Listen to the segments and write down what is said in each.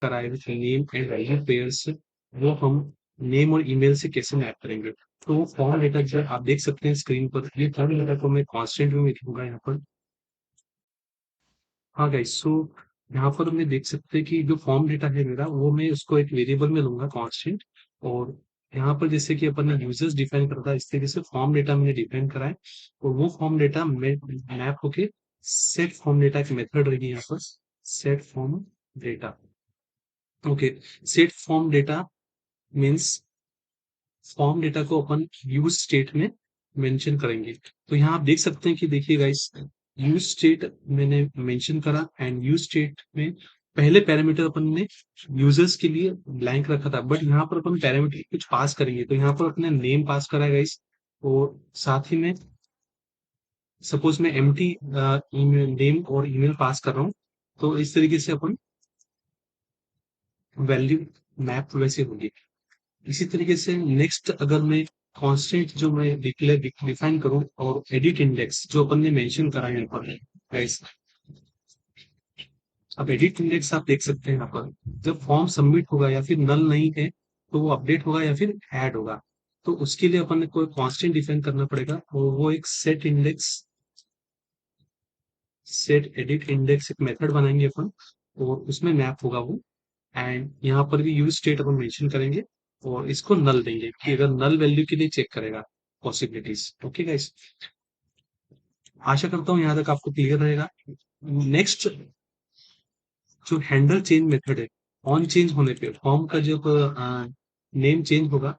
कराए हुए name and value pairs, वो हम नेम और ईमेल से कैसे मैप करेंगे। तो वो फॉर्म डेटा जो आप देख सकते हैं स्क्रीन पर, ये फॉर्म डेटा को मैं कांस्टेंट में लिखूंगा यहाँ पर। हाँ गाइस, सो यहाँ पर मैं देख सकते हैं कि जो फॉर्म डेटा है मेरा, वो मैं उसको एक वेरिएबल में लूंगा कांस्टेंट। और यहाँ पर जैसे कि अपन ने यूजर्स डिफाइन करता है, इस तरीके से फॉर्म डेटा मैंने डिफाइन करा है। और वो फॉर्म डेटा मैप होके सेट फॉर्म डेटा की मेथड रहेगी यहाँ पर, set form data. Okay, set form data means form data को अपन यूज स्टेट में मेंशन करेंगे। तो यहाँ आप देख सकते हैं कि देखिए गाइस, यूज स्टेट मैंने मेंशन करा, एंड यूज स्टेट में पहले पैरामीटर अपन ने यूजर्स के लिए ब्लैंक रखा था, बट यहाँ पर अपन पैरामीटर कुछ पास करेंगे। तो यहाँ पर अपने नेम पास करा गाइस, और साथ ही में सपोज मैं एम्प्टी नेम और ईमेल पास कर रहा हूँ। तो इस तरीके से अपन वैल्यू मैप वैसे होगी। इसी तरीके से नेक्स्ट अगर मैं कांस्टेंट जो मैं डिक्लेयर डिफाइन करूं, और एडिट इंडेक्स जो अपन ने मेंशन करा है यहाँ पर गाइस। अब एडिट इंडेक्स आप देख सकते हैं यहाँ पर, जब फॉर्म सबमिट होगा या फिर नल नहीं है, तो वो अपडेट होगा या फिर ऐड होगा। तो उसके लिए अपन ने कोई कांस्टेंट डिफाइन करना पड़ेगा, और वो एक set index, set edit index एक मेथड बनाएंगे अपन, और उसमें मैप होगा वो। एंड यहाँ पर भी यूज स्टेट अपन मेंशन करेंगे, और इसको नल देंगे कि अगर नल वैल्यू के लिए चेक करेगा पॉसिबिलिटीज। ओके गाइस, आशा करता हूँ यहाँ तक आपको क्लियर रहेगा। नेक्स्ट जो हैंडल चेंज मेथड है, ऑन चेंज होने पे फॉर्म का जब नेम चेंज होगा,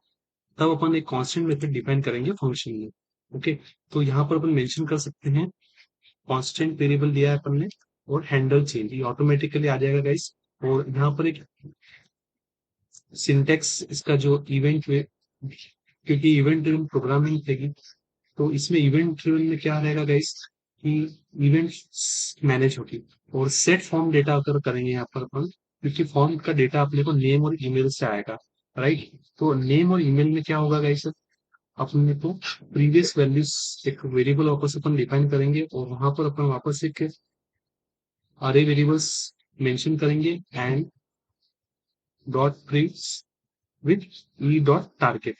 तब अपन एक कांस्टेंट मेथड डिफाइन करेंगे फंक्शन में। ओके, तो यहाँ पर अपन मेंशन कर सकते हैं कांस्टेंट वेरिएबल दिया है अपन ने, और हैंडल चेंज ये ऑटोमेटिकली आ जाएगा गाइस। और यहाँ पर एक सिंटेक्स इसका जो इवेंट है, क्योंकि इवेंट ड्रिवन प्रोग्रामिंग रहेगी, तो इसमें इवेंट ड्रिवन में क्या रहेगा गाइस कि इवेंट मैनेज होगी। और सेट फॉर्म डेटा अगर करेंगे यहाँ पर अपन, क्योंकि फॉर्म का डेटा अपने को नेम और ईमेल से आएगा, राइट। तो नेम और ईमेल में क्या होगा गाइस, अपने को प्रीवियस वैल्यूज एक वेरिएबल वापस अपन डिफाइन करेंगे, और वहां पर अपन वापस एक अरे वेरिएबल्स मेंशन करेंगे, and dot prints with E dot target.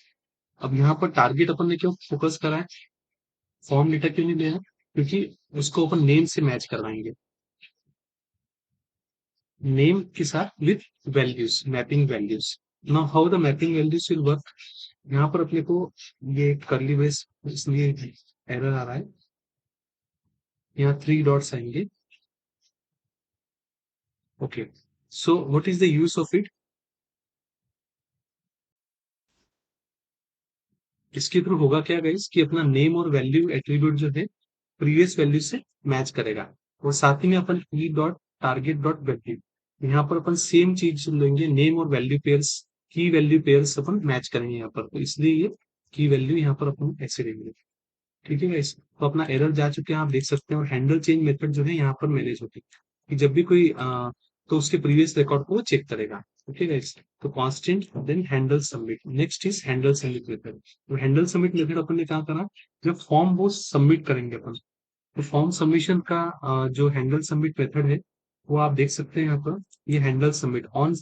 अब यहाँ पर टारगेट अपन ने क्यों फोकस करा है, फॉर्म डेटा क्यों नहीं लिया है, क्योंकि उसको अपन नेम से मैच करवाएंगे, नेम के साथ with values, mapping values. Now how the mapping values will work, यहाँ पर अपने को ये करली ब्रेस इसलिए एरर आ रहा है, यहाँ 3 डॉट्स आएंगे। Okay, so what is the use of it, इसके थ्रू होगा क्या गाइस कि अपना नेम और वैल्यू एट्रीब्यूट जो है प्रीवियस वैल्यू से मैच करेगा। और साथ ही में अपन e dot target dot value, यहाँ पर अपन सेम चीज लेंगे, नेम और value pairs, key value pairs अपन मैच करेंगे यहाँ पर, तो इसलिए ये की वैल्यू यहाँ पर अपन ऐसे देंगे। ठीक है गाइस, तो अपना एरर जा चुके हैं आप देख सकते हैं। और हैंडल चेंज मेथड जो है यहाँ पर मैनेज होती है, कि जब भी कोई तो उसके प्रीवियस रिकॉर्ड को वो चेक करेगा। ओके गाइस, तो constant then handle submit, next is handle submit method. तो हैंडल सबमिट मेथड अपन ने क्या करा, जब फॉर्म वो सबमिट करेंगे अपन, तो फॉर्म सबमिशन का जो हैंडल सबमिट मेथड है, वो आप देख सकते हैं यहाँ पर, ये हैंडल सबमिट ऑन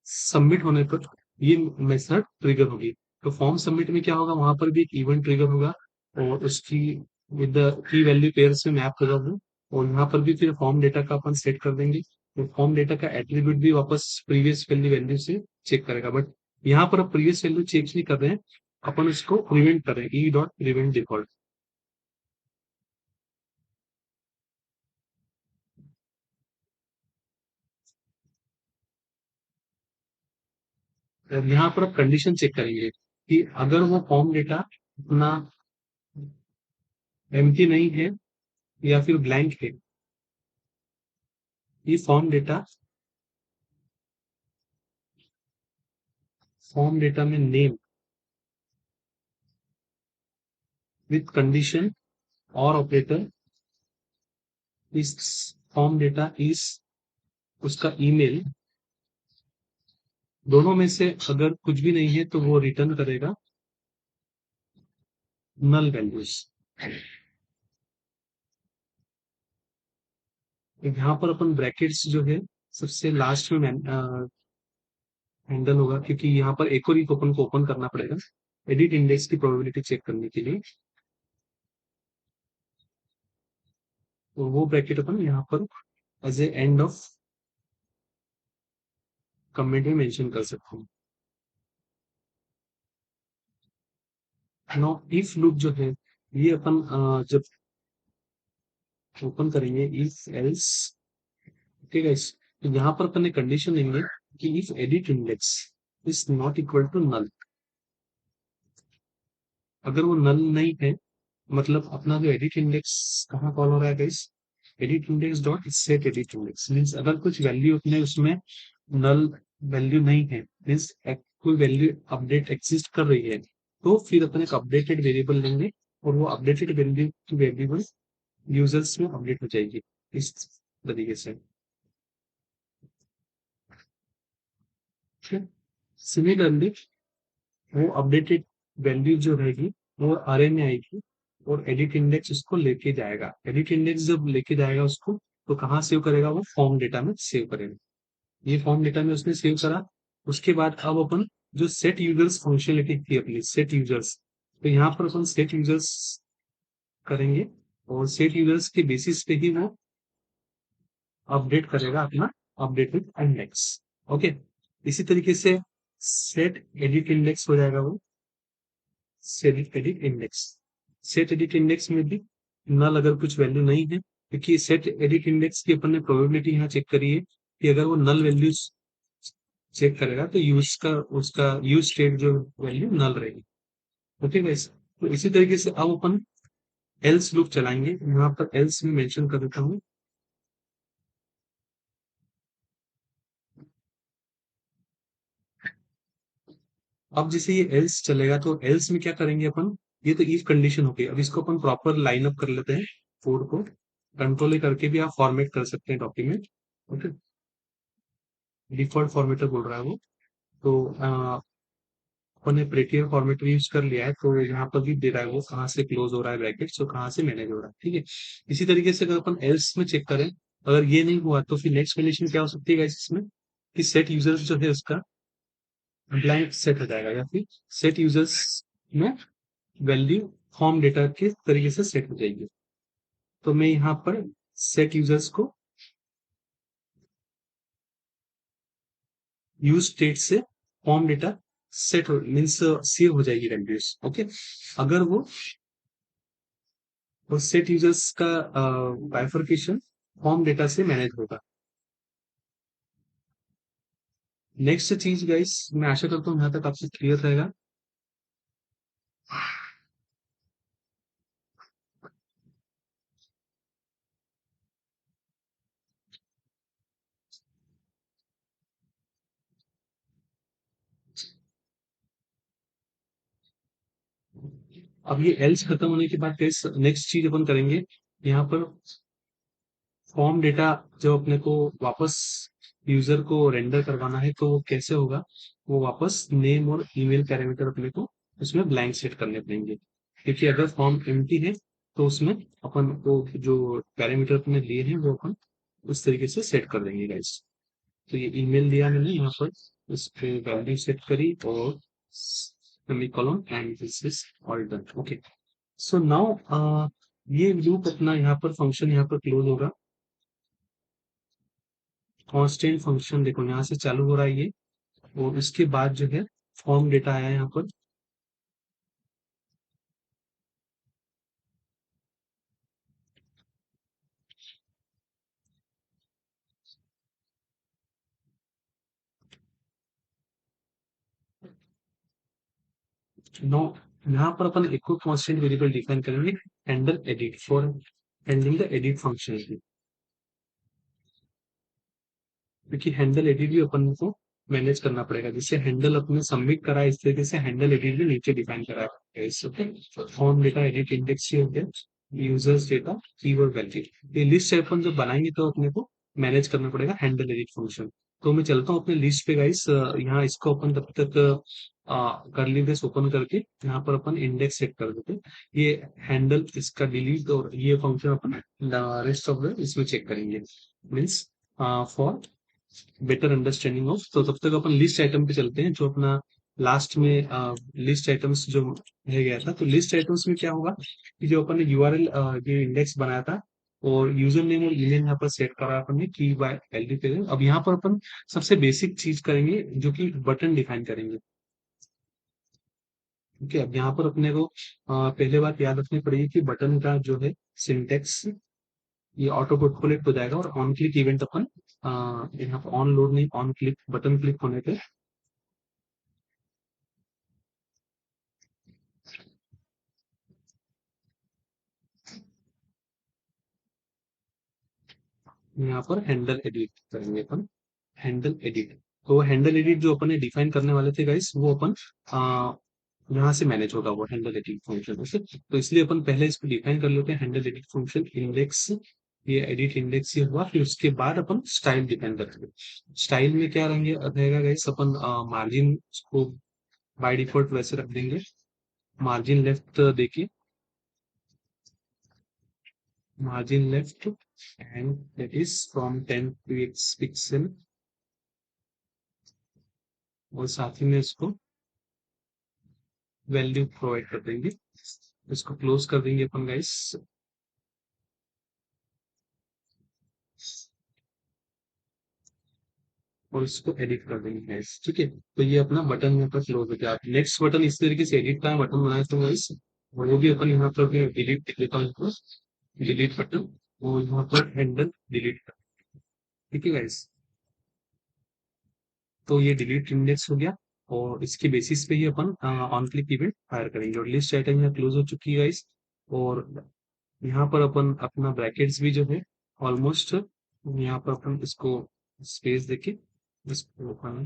सबमिट होने पर ये मेथड ट्रिगर होगी। तो फॉर्म सबमिट में क्या होगा, वहां पर भी एक इवेंट ट्रिगर होगा, और उसकी with the key value pairs में मैप कर होगा। और यहाँ पर भी फिर फॉर्म डेटा का अपन सेट कर देंगे, तो फॉर्म डेटा का एट्रीब्यूट भी वापस प्रीवियस वैल्यू वैल्यू से चेक करेगा। बट यहाँ पर अब प्रीवियस वैल्यू चेक नहीं कर रहे हैं, अपन उसको प्रिवेंट कर रहे हैं, ई डॉट प्रिवेंट डिफॉल्ट। यहाँ पर आप कंडीशन चेक करेंगे कि अगर वो फॉर्म डेटा अपना एम्प्टी नहीं है या फिर ब्लैंक है, ये फॉर्म डेटा में नेम विथ कंडीशन और ऑपरेटर, इस फॉर्म डेटा इस उसका ईमेल, दोनों में से अगर कुछ भी नहीं है तो वो रिटर्न करेगा नल वैल्यूज। यहाँ पर अपन ब्रैकेट्स जो है सबसे लास्ट में हैंडल होगा, क्योंकि यहाँ पर एक और अपन को ओपन करना पड़ेगा एडिट इंडेक्स की प्रोबेबिलिटी चेक करने के लिए। तो वो ब्रैकेट अपन यहाँ पर as a end of comment में मेंशन कर सकते हैं। नो इफ लूप जो है ये अपन जब ओपन करेंगे इफ एल्स, ठीक है, तो यहाँ पर अपन ने कंडीशन देंगे कि if edit index is not equal to null. अगर वो नल नहीं है, मतलब अपना जो एडिट इंडेक्स कहाँ कॉल हो रहा है guys, edit index dot set edit index means अगर कुछ वैल्यू अपने उसमें नल वैल्यू नहीं है, मीन्स कोई वैल्यू अपडेट एग्जिस्ट कर रही है, तो फिर अपन एक अपडेटेड वेरिएबल लेंगे और वो अपडेटेड वैल्यू की वेरिएबल यूजर्स में अपडेट हो जाएगी इस तरीके से। सिमिलरली वो अपडेटेड वैल्यू जो रहेगी वो अरे में आएगी और एडिट इंडेक्स उसको लेके जाएगा। एडिट इंडेक्स जब लेके जाएगा उसको, तो कहाँ सेव करेगा, वो फॉर्म डेटा में सेव करेगा। ये फॉर्म डेटा में उसने सेव करा। उसके बाद अब अपन जो सेट यूजर्स फंक्शनलिटी थी अपनी सेट यूजर्स, तो यहाँ पर अपन सेट यूजर्स करेंगे और सेट यूजर्स के बेसिस पे ही वो अपडेट करेगा अपना अपडेटेड इंडेक्स। ओके, इसी तरीके से सेट एडिट इंडेक्स हो जाएगा वो set edit index. Set edit index में भी नल अगर कुछ वैल्यू नहीं है, क्योंकि सेट एडिट इंडेक्स की अपन ने प्रोबेबिलिटी यहाँ चेक करी है कि अगर वो नल वैल्यूज चेक करेगा तो यूज का उसका यूज स्टेट जो वैल्यू नल रहेगी। ओके गाइस, तो इसी तरीके से अब अपन एल्स लूप चलाएंगे। यहाँ पर एल्स में मेंशन कर देता हूँ। अब जैसे ये एल्स चलेगा तो एल्स में क्या करेंगे अपन, ये तो इफ कंडीशन हो गई। अब इसको अपन प्रॉपर लाइन अप कर लेते हैं कोड को। कंट्रोल करके भी आप फॉर्मेट कर सकते हैं डॉक्यूमेंट। ओके, डिफॉल्ट फॉर्मेटर बोल रहा है वो। तो अपन ने प्रेटियर फॉर्मेट यूज कर लिया है, तो यहाँ पर भी दे रहा है वो कहाँ से क्लोज हो रहा है ब्रैकेट और कहाँ से मैनेज हो रहा है। ठीक है, इसी तरीके से अगर अपन एल्स में चेक करें, अगर ये नहीं हुआ तो फिर नेक्स्ट कंडीशन क्या हो सकती है guys इसमें, कि सेट यूजर्स जो है उसका ब्लैंक सेट हो जाएगा, या फिर सेट यूजर्स में वैल्यू फॉर्म डेटा के तरीके से सेट हो जाएगी। तो मैं यहाँ पर सेट यूजर्स को यूज स्टेट से फॉर्म डेटा सेट हो मीन्स सेव हो जाएगी वैल्यूज। ओके, अगर वो सेट यूजर्स का बाइफरकेशन फॉर्म डेटा से मैनेज होगा। नेक्स्ट चीज गाइस, मैं आशा करता हूँ यहाँ तक आपसे क्लियर रहेगा। अब ये एल्स खत्म होने के बाद नेक्स्ट चीज अपन करेंगे, यहाँ पर फॉर्म डेटा जो अपने को वापस यूजर को रेंडर करवाना है, तो वो कैसे होगा, वो वापस नेम और ईमेल पैरामीटर अपने को उसमें ब्लैंक सेट करने पड़ेंगे। क्योंकि अगर फॉर्म एम्प्टी है तो उसमें अपन को जो पैरामीटर अपने लिए हैं वो अपन उस तरीके से सेट कर देंगे गाइस। तो ये ईमेल दिया मैंने यहाँ पर, इस पे वैल्यू सेट करी और semicolon and this is all done. Okay, so now ये लूप अपना यहाँ पर फंक्शन यहाँ पर क्लोज होगा। कांस्टेंट फंक्शन देखो यहाँ से चालू हो रहा है ये, और उसके बाद जो है फॉर्म डेटा आया यहाँ पर। नो, यहाँ पर अपन एक और कांस्टेंट वेरिएबल डिफाइन करेंगे, handle edit for handling the edit function. क्योंकि हैंडल एडिट भी अपन को मैनेज करना पड़ेगा, जिससे हैंडल अपने सबमिट करा है इस तरीके से हैंडल एडिट भी नीचे डिफाइन करा है। Okay, form data edit index ही हो गया, यूजर्स डेटा कीवर्ड वैल्यू, ये लिस्ट अपन जब बनाएंगे तो अपने को मैनेज करना पड़ेगा हैंडल एडिट फंक्शन। तो मैं चलता हूँ अपने लिस्ट पे गाइस, यहाँ इसको अपन तब तक करली ब्रेस ओपन करके यहाँ पर अपन इंडेक्स सेट कर देते, ये हैंडल इसका डिलीट और ये function upon rest of the इसमें चेक करेंगे means for better understanding of. तो तब तक अपन लिस्ट आइटम पे चलते हैं, जो अपना लास्ट में लिस्ट आइटम्स जो रह गया था। तो लिस्ट आइटम्स में क्या होगा कि जो अपन ने यूआरएल ये इंडेक्स बनाया था और यूजर नेम और ईमेल यहाँ पर सेट करा अपन ने की बाय वैल्यू पे। अब यहाँ पर अपन सबसे बेसिक चीज करेंगे जो कि बटन डिफाइन करेंगे। ओके, अब यहाँ पर अपने को पहले बात याद रखनी पड़ेगी कि बटन का जो है सिंटेक्स ये ऑटो पॉपुलेट हो जाएगा और ऑन क्लिक इवेंट अपन यहाँ पर ऑन लोड नहीं, ऑन क्लिक बटन क्लिक होने पे यहाँ पर हैंडल एडिट करेंगे अपन। हैंडल एडिट, तो हैंडल एडिट जो अपन ने डिफाइन करने वाले थे गाइस, वो अपन यहाँ से मैनेज होगा वो हैंडल एडिट फंक्शन। ओके, तो इसलिए अपन पहले इसको डिफाइन कर लेते हैं, हैंडल एडिट फंक्शन इंडेक्स, ये एडिट इंडेक्स ये हुआ। फिर उसके बाद अपन स्टाइल डिफाइन करेंगे। स्टाइल में क्या रहेंगे रहेगा गाइस, अपन मार्जिन को बाय डिफॉल्ट वैसे रख देंगे, मार्जिन लेफ्ट देखिए, margin left, and that is from 10 px pixel। और साथ ही में इसको वैल्यू प्रोवाइड कर देंगे। इसको क्लोज कर देंगे अपन गाइस, और इसको एडिट कर देंगे गाइस। ठीक है, तो ये अपना बटन यहाँ पर क्लोज हो गया। नेक्स्ट बटन इस तरीके से एडिट का बटन बनाए तो गाइस, वो भी अपन यहाँ पर डिलीट लिख देता हूँ इसको, डिलीट बटन, और यहाँ पर हैंडल डिलीट कर। ठीक है गाइस, तो ये डिलीट इंडेक्स हो गया और इसके बेसिस पे ही अपन ऑन क्लिक इवेंट फायर करेंगे। और लिस्ट आइटम यहाँ क्लोज हो चुकी है गाइस। और यहाँ पर अपन अपना ब्रैकेट्स भी जो है ऑलमोस्ट, यहाँ पर अपन इसको स्पेस देके इसको अपन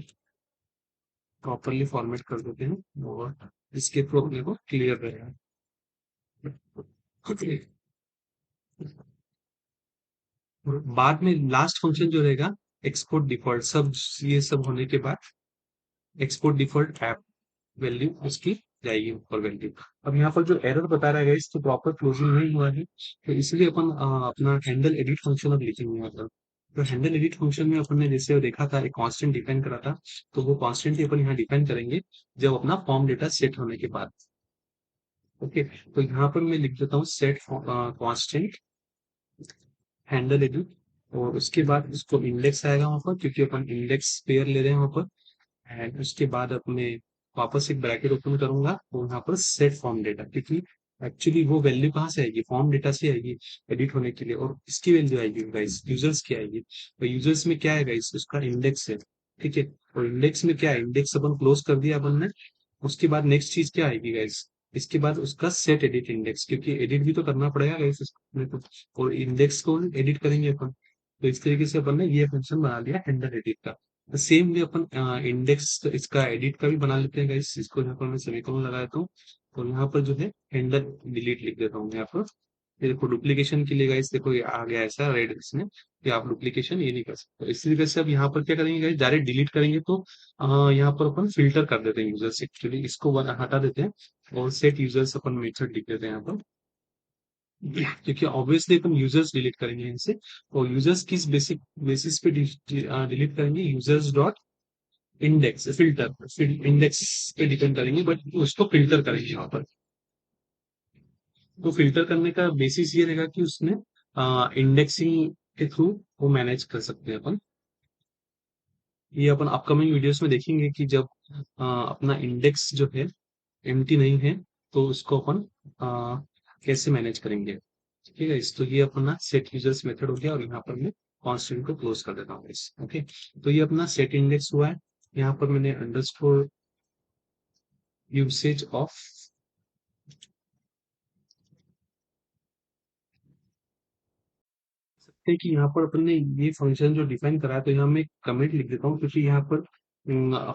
प्रॉपरली फॉर्मेट कर देते हैं और इसके थ्रू अपने को क्लियर रहेगा। और बाद में लास्ट फंक्शन जो रहेगा एक्सपोर्ट डिफॉल्ट, सब ये सब होने के बाद एक्सपोर्ट डिफॉल्ट ऐप वैल्यू उसकी जाएगी ऊपर वैल्यू। अब यहाँ पर जो एरर बता रहा है इस तो प्रॉपर क्लोजिंग नहीं हुआ है, तो इसलिए अपन अपना हैंडल एडिट फंक्शन अब लिखेंगे यहाँ पर। तो हैंडल एडिट फंक्शन में अपन ने जैसे देखा था एक कांस्टेंट डिफाइन करा था, तो वो कांस्टेंट ही अपन यहाँ डिफाइन करेंगे जब अपना फॉर्म डेटा सेट होने के बाद। ओके, तो यहाँ पर मैं लिख देता हूँ सेट कांस्टेंट हैंडल एडिट, और उसके बाद इसको इंडेक्स आएगा वहां पर क्योंकि अपन इंडेक्स पेयर ले रहे हैं वहां पर। एंड उसके बाद अपने वापस एक ब्रैकेट ओपन करूंगा और यहाँ पर सेट फॉर्म डेटा, क्योंकि एक्चुअली वो वैल्यू कहाँ से आएगी, फॉर्म डेटा से आएगी एडिट होने के लिए, और इसकी वैल्यू आएगी गाइस यूजर्स की आएगी। तो यूजर्स में क्या है गाइस, उसका इंडेक्स है। ठीक है, और इंडेक्स में क्या है, इंडेक्स अपन क्लोज कर दिया अपन ने। उसके बाद नेक्स्ट चीज क्या आएगी गाइस, इसके बाद उसका सेट एडिट इंडेक्स, क्योंकि एडिट भी तो करना पड़ेगा गाइस इसमें तो, और इंडेक्स को एडिट करेंगे अपन। तो इस तरीके से अपन ने ये फंक्शन बना लिया हैंडल एडिट का। सेम वे अपन इंडेक्स इसका एडिट का भी बना लेते हैं गाइस। इसको यहाँ पर मैं सेमीकोलन लगा देता हूँ और यहाँ पर जो है हैंडल डिलीट लिख देता हूँ यहाँ पर। ये देखो डुप्लीकेशन के लिए गाइस, देखो ये आ गया ऐसा रेड इसमें कि आप डुप्लीकेशन ये नहीं कर सकते। तो इस तरीके से अब यहाँ पर क्या करेंगे गाइस, डायरेक्ट डिलीट करेंगे तो यहाँ पर अपन फिल्टर कर देते हैं यूजर्स, एक्चुअली इसको हटा देते हैं और सेट यूजर्स अपन मेथड लिख देते हैं यहाँ पर, क्योंकि ऑब्वियसली अपन यूजर्स डिलीट करेंगे इनसे। और यूजर्स किस बेसिक बेसिस पे डिलीट करेंगे, users dot index filter, index पे डिपेंड करेंगे बट उसको फिल्टर करेंगे यहाँ पर। तो फिल्टर करने का बेसिस ये रहेगा कि उसमें इंडेक्सिंग के थ्रू वो मैनेज कर सकते हैं अपन। ये अपन अपकमिंग वीडियोस में देखेंगे कि जब अपना इंडेक्स जो है एम्प्टी नहीं है तो उसको अपन कैसे मैनेज करेंगे। ठीक है, इस तो ये अपना सेट यूजर्स मेथड हो गया और यहाँ पर मैं कॉन्स्टेंट को क्लोज कर देता हूँ इस। ओके, तो ये अपना सेट इंडेक्स हुआ है। यहाँ पर मैंने अंडरस्कोर यूसेज ऑफ, सकते हैं कि यहाँ पर अपन ने ये फंक्शन जो डिफाइन करा है, तो यहाँ मैं कमेंट लिख देता हूँ क्योंकि यहाँ पर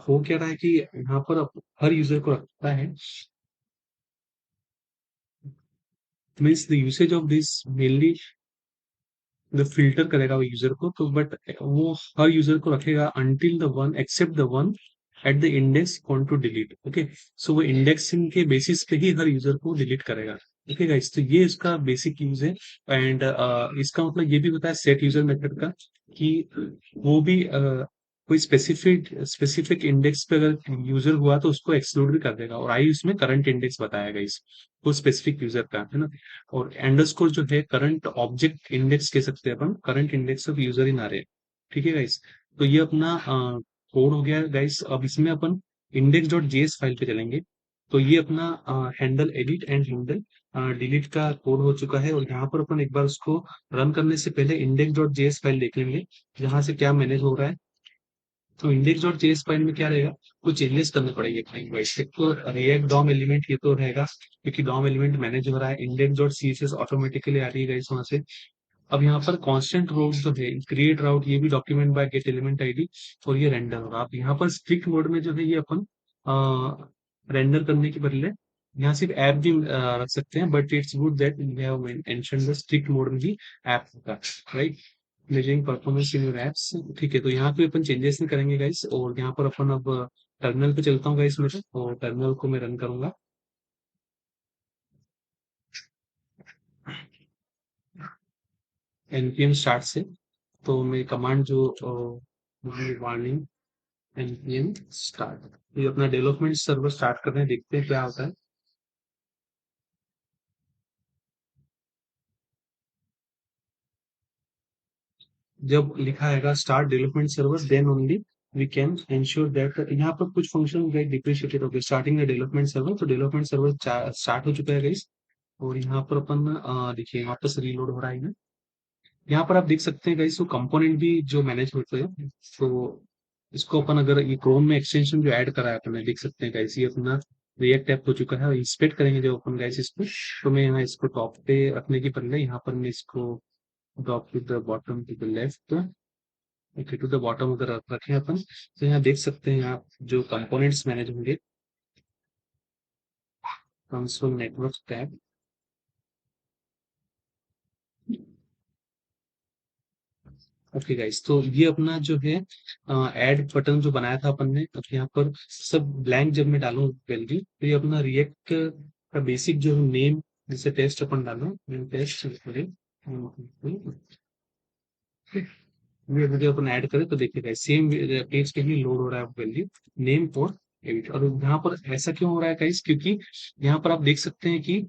हो क्या रहा है कि यहाँ पर हर यूजर को रखता है, means the usage of this mainly the filter करेगा वो यूजर को, तो बट वो हर यूजर को रखेगा until the one except the one at the index want to delete. Okay, so वो इंडेक्सिंग के बेसिस पे ही हर यूजर को डिलीट करेगा। ओके गाइस, तो ये इसका बेसिक यूज है। एंड इसका मतलब ये भी होता है सेट यूजर मेथड का, कि वो भी कोई स्पेसिफिक इंडेक्स पे अगर यूजर हुआ तो उसको एक्सक्लूड भी कर देगा, और आई उसमें करंट इंडेक्स बताएगा इस वो स्पेसिफिक यूजर का, है ना। और अंडरस्कोर जो है करंट ऑब्जेक्ट इंडेक्स कह सकते हैं अपन, current index of user in array. ठीक है गाइस, तो ये अपना कोड हो गया गाइस। अब इसमें अपन इंडेक्स डॉट जेएस फाइल पे चलेंगे। तो ये अपना handle edit and handle delete का कोड हो चुका है, और यहाँ पर अपन एक बार उसको रन करने से पहले इंडेक्स डॉट जेएस फाइल देख लेंगे जहाँ से क्या मैनेज हो रहा है। तो इंडेक्स डॉट जेएस फाइल में क्या रहेगा, कुछ चेंजेस करने पड़ेंगे अपने वाइस से। तो रिएक्ट डॉम एलिमेंट ये तो रहेगा, क्योंकि डॉम एलिमेंट मैनेज हो रहा है। इंडेक्स डॉट सीएसएस ऑटोमेटिकली आ रही है गाइस वहां से। अब यहाँ पर कांस्टेंट रूट जो है क्रिएट राउट, ये भी document bye gate element ID, और ये रेंडर होगा। आप यहाँ पर स्ट्रिक्ट मोड में जो है ये अपन रेंडर करने के बदले यहाँ सिर्फ ऐप भी रख सकते हैं, but it's good that we have mention the strict mode में भी ऐप होगा, right. Measuring performance in your apps. ठीक है, तो यहाँ पे अपन चेंजेस नहीं करेंगे गाइस, और यहाँ पर अपन अब टर्मिनल पे चलता हूँ गाइस मेरे, और टर्मिनल को मैं रन करूंगा npm स्टार्ट से। तो मैं कमांड जो वार्निंग npm स्टार्ट, ये अपना डेवलपमेंट सर्वर स्टार्ट कर रहे हैं, देखते हैं क्या होता है। जब लिखा आएगा start development server then only we can ensure that, यहाँ पर कुछ फंक्शन गाइस डिप्रिशिएटेड हो गए। स्टार्टिंग द डेवलपमेंट सर्वर, तो डेवलपमेंट सर्वर स्टार्ट हो चुका है गाइस। और यहाँ पर अपन देखिए वापस रीलोड हो रहा है ना। यहाँ पर आप देख सकते हैं गाइस वो कंपोनेंट भी जो मैनेज होते हैं। तो इसको अपन अगर ये क्रोम में एक्सटेंशन जो ऐड करा है अपन, देख सकते हैं गाइस ये अपना रिएक्ट ऐप हो चुका है। और इंस्पेक्ट करेंगे जब अपन गाइस इसको, तो मैं यहाँ इसको टॉप पे रखने की बदले यहाँ पर मैं इसको drop to the bottom to the left, okay to the bottom अगर रखें अपन, तो यहाँ देख सकते हैं आप जो कंपोनेंट्स मैनेज होंगे, console network tab. Okay guys, तो ये अपना जो है ऐड बटन जो बनाया था अपन ने, अब यहाँ पर सब ब्लैंक जब मैं डालूं वैल्यू, तो ये अपना रिएक्ट का बेसिक जो नेम, जैसे टेस्ट अपन डालो, टेस्ट ये वीडियो अपन ऐड करें तो देखिएगा सेम पेज पे ही लोड हो रहा है वैल्यू, नेम और एडिट। और यहाँ पर ऐसा क्यों हो रहा है गाइस, क्योंकि यहाँ पर आप देख सकते हैं कि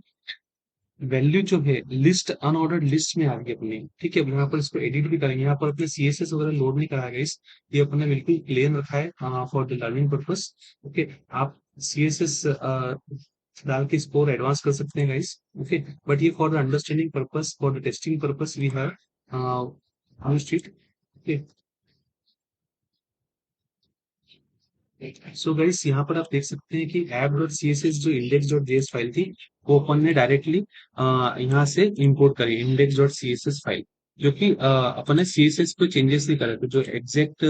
वैल्यू जो है लिस्ट अनऑर्डर्ड लिस्ट में आ गई अपनी। ठीक है, अब यहाँ पर इसको एडिट भी करेंगे। यहाँ पर अपने सीएसएस वगैरह लोड नहीं करा गाइस, ये अपने बिल्कुल प्लेन रखा है for the learning purpose. Okay, आप सीएसएस डाल के इसको एडवांस कर सकते हैं गाइस। ओके, बट ये for the understanding purpose, for the testing purpose we have used it. Okay, so guys यहाँ पर आप देख सकते हैं कि app.css जो index.js फाइल थी, वो अपन ने डायरेक्टली यहाँ से इंपोर्ट करी index.css फाइल, जो कि अपन ने सीएसएस पे चेंजेस नहीं करे थे। जो एग्जैक्ट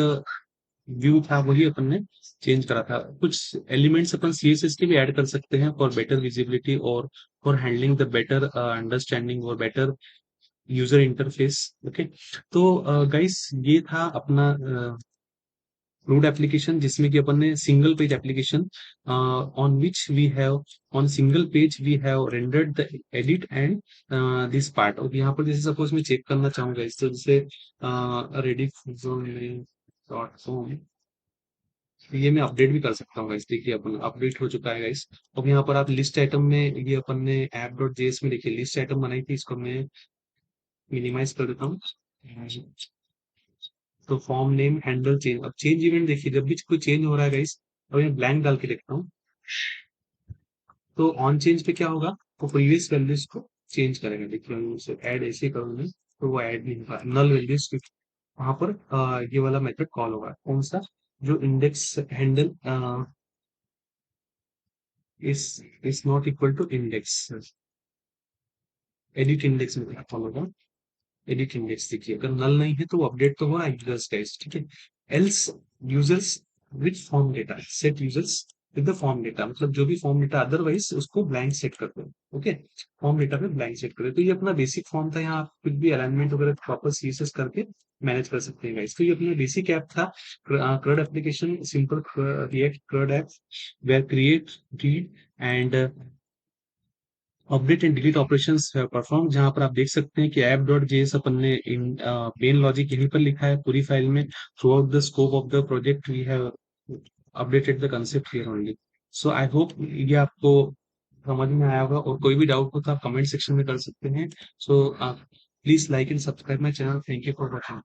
व्यू था वही अपन ने चेंज करा था। कुछ एलिमेंट्स अपन सीएसएस के भी ऐड कर सकते हैं फॉर बेटर विजिबिलिटी और for handling the better understanding और बेटर यूजर इंटरफेस। ओके, तो गाइस ये था अपना root एप्लीकेशन, जिसमें कि अपन ने single page application on which we have on single page we have rendered the edit and this part. और यहाँ पर जैसे सपोज मैं चेक करना चाहूंगा इस तो जैसे रेडी डॉट कॉम, ये मैं अपडेट भी कर सकता हूँ गाइस। देखिए अपन अपडेट हो चुका है गाइस। अब यहाँ पर आप लिस्ट आइटम में, ये अपन ने ऐप डॉट जेएस में देखिए लिस्ट आइटम बनाई थी, इसको मैं मिनिमाइज कर देता हूँ। तो फॉर्म नेम हैंडल चेंज, अब चेंज इवेंट देखिए जब भी कोई चेंज हो रहा है गाइस, अब मैं ब्लैंक डाल के देखता हूँ। तो ऑन चेंज पे क्या होगा, वो प्रीवियस वैल्यूज को चेंज करेगा। देखिए मैं उसे ऐड ऐसे करूंगा तो वो ऐड नहीं होगा नल वैल्यूज, वहां पर ये वाला मेथड कॉल होगा, कौन सा, जो index handle is not equal to index, edit index में कॉल होगा। एडिट इंडेक्स देखिए अगर नल नहीं है तो वो अपडेट तो हो रहा है यूजर्स टेस्ट, ठीक है। Else users with form data, set users with the form data, मतलब जो भी फॉर्म डेटा अदरवाइज उसको ब्लैंक सेट कर दो। ओके, फॉर्म डेटा पे ब्लैंक सेट कर दो। तो ये अपना बेसिक फॉर्म था, यहाँ आप कुछ भी अलाइनमेंट वगैरह प्रॉपर सीएसएस करके मैनेज कर सकते हैं गाइस। तो ये अपना बेसिक ऐप था, crud application, simple react crud app where create read and update and delete operations perform, जहां पर आप देख सकते हैं कि ऐप डॉट जेएस अपन ने इन मेन लॉजिक यहीं पर लिखा है पूरी फाइल में। Throughout the scope of the project we have updated the concept here only. So I hope ये आपको समझ में आया होगा, और कोई भी डाउट हो तो आप कमेंट सेक्शन में कर सकते हैं। सो आप please like and subscribe my channel. Thank you for watching.